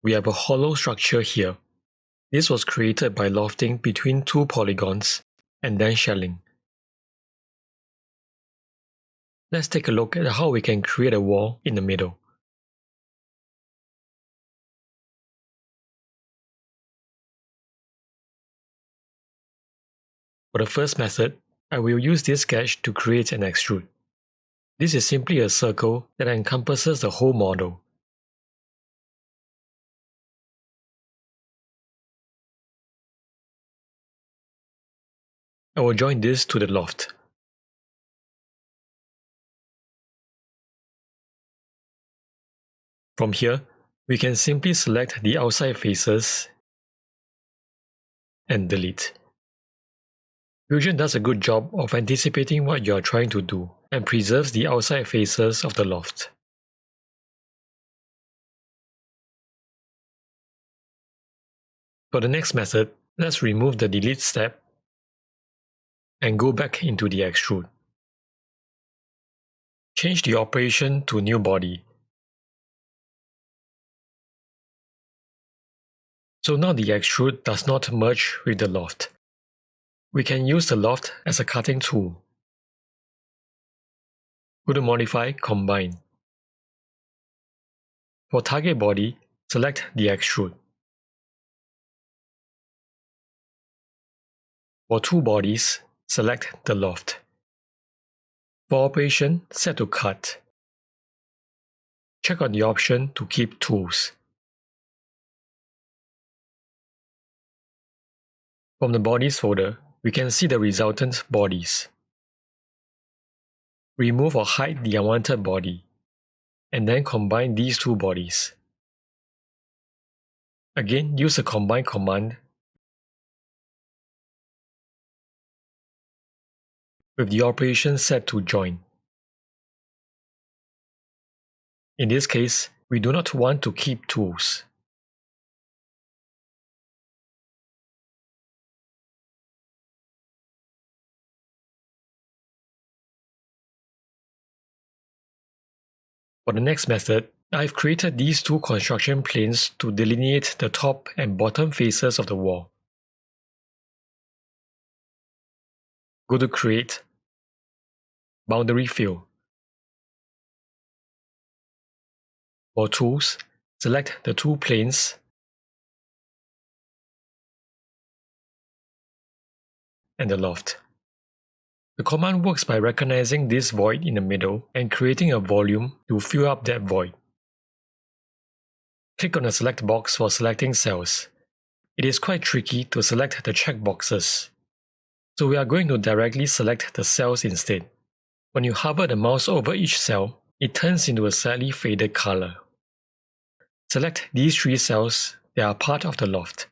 we have a hollow structure here. This was created by lofting between two polygons and then shelling. Let's take a look at how we can create a wall in the middle. For the first method, I will use this sketch to create an extrude. This is simply a circle that encompasses the whole model. I will join this to the loft. From here, we can simply select the outside faces and delete. Fusion does a good job of anticipating what you are trying to do and preserves the outside faces of the loft. For the next method, let's remove the delete step and go back into the extrude. Change the operation to new body. So now the extrude does not merge with the loft. We can use the loft as a cutting tool. Go to Modify, Combine. For target body, select the extrude. For two bodies, select the loft. For operation, set to cut. Check on the option to keep tools. From the bodies folder, we can see the resultant bodies. Remove or hide the unwanted body, and then combine these two bodies. Again, use the Combine command with the operation set to join. In this case, we do not want to keep tools. For the next method, I've created these two construction planes to delineate the top and bottom faces of the wall. Go to Create, Boundary Fill. For tools, select the two planes and the loft. The command works by recognizing this void in the middle and creating a volume to fill up that void. Click on the select box for selecting cells. It is quite tricky to select the checkboxes, so we are going to directly select the cells instead. When you hover the mouse over each cell, it turns into a slightly faded color. Select these three cells that are part of the loft.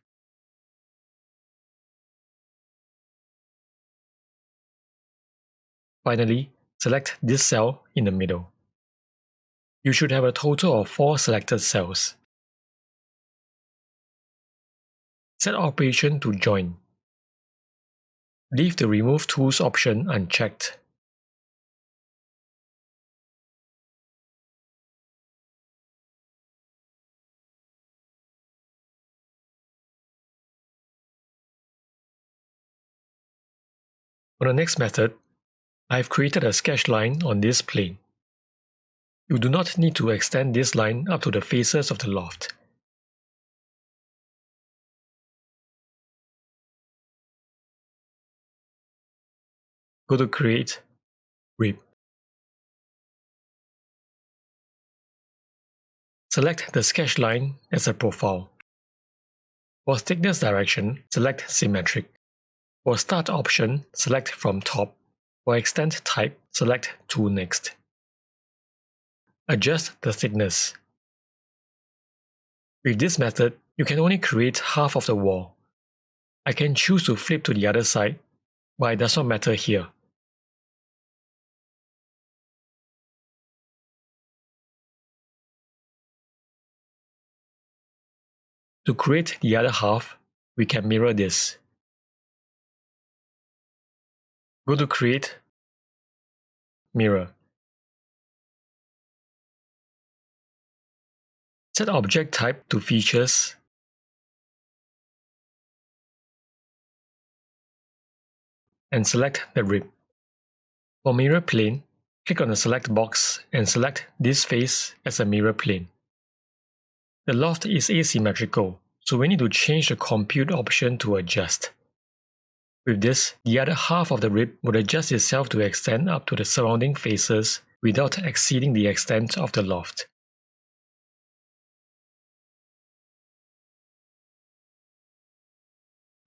Finally, select this cell in the middle. You should have a total of 4 selected cells. Set operation to join. Leave the Remove Tools option unchecked. For the next method, I have created a sketch line on this plane. You do not need to extend this line up to the faces of the loft. Go to Create, Rip. Select the sketch line as a profile. For thickness direction, select Symmetric. For Start option, select from top. For Extend type, select to Next. Adjust the thickness. With this method, you can only create half of the wall. I can choose to flip to the other side, but it does not matter here. To create the other half, we can mirror this. Go to Create, Mirror. Set object type to features and select the rib. For mirror plane, click on the select box and select this face as a mirror plane. The loft is asymmetrical, so we need to change the compute option to adjust. With this, the other half of the rib would adjust itself to extend up to the surrounding faces without exceeding the extent of the loft.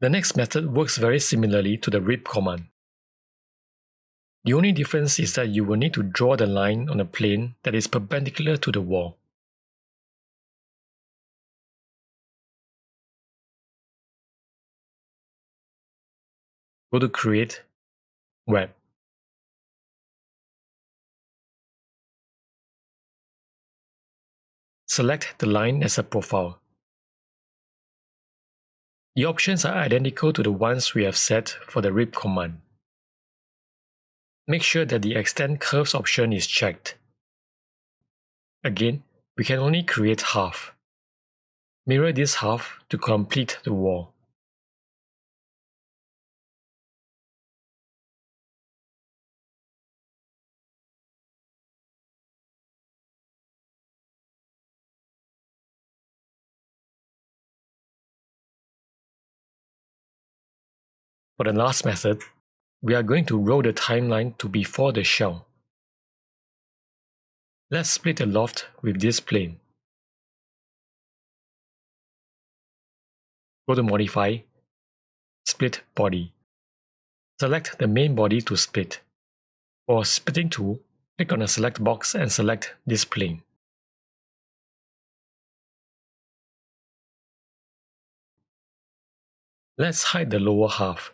The next method works very similarly to the rib command. The only difference is that you will need to draw the line on a plane that is perpendicular to the wall. Go to Create, Web. Select the line as a profile. The options are identical to the ones we have set for the rib command. Make sure that the Extend Curves option is checked. Again, we can only create half. Mirror this half to complete the wall. For the last method, we are going to roll the timeline to before the shell. Let's split the loft with this plane. Go to Modify, Split Body. Select the main body to split. For Splitting tool, click on the Select box and select this plane. Let's hide the lower half.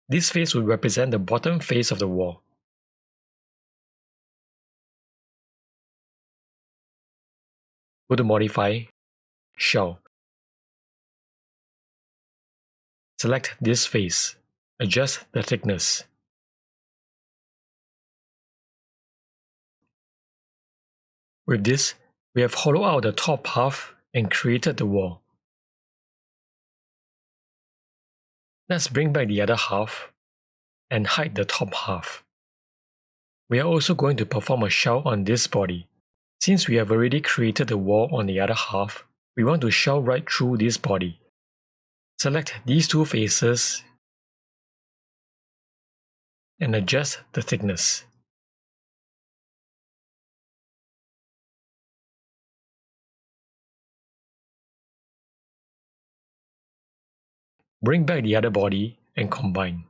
This face will represent the bottom face of the wall. Go to Modify, Shell. Select this face. Adjust the thickness. With this, we have hollowed out the top half and created the wall. Let's bring back the other half and hide the top half. We are also going to perform a shell on this body. Since we have already created the wall on the other half, we want to shell right through this body. Select these two faces and adjust the thickness. Bring back the other body and combine.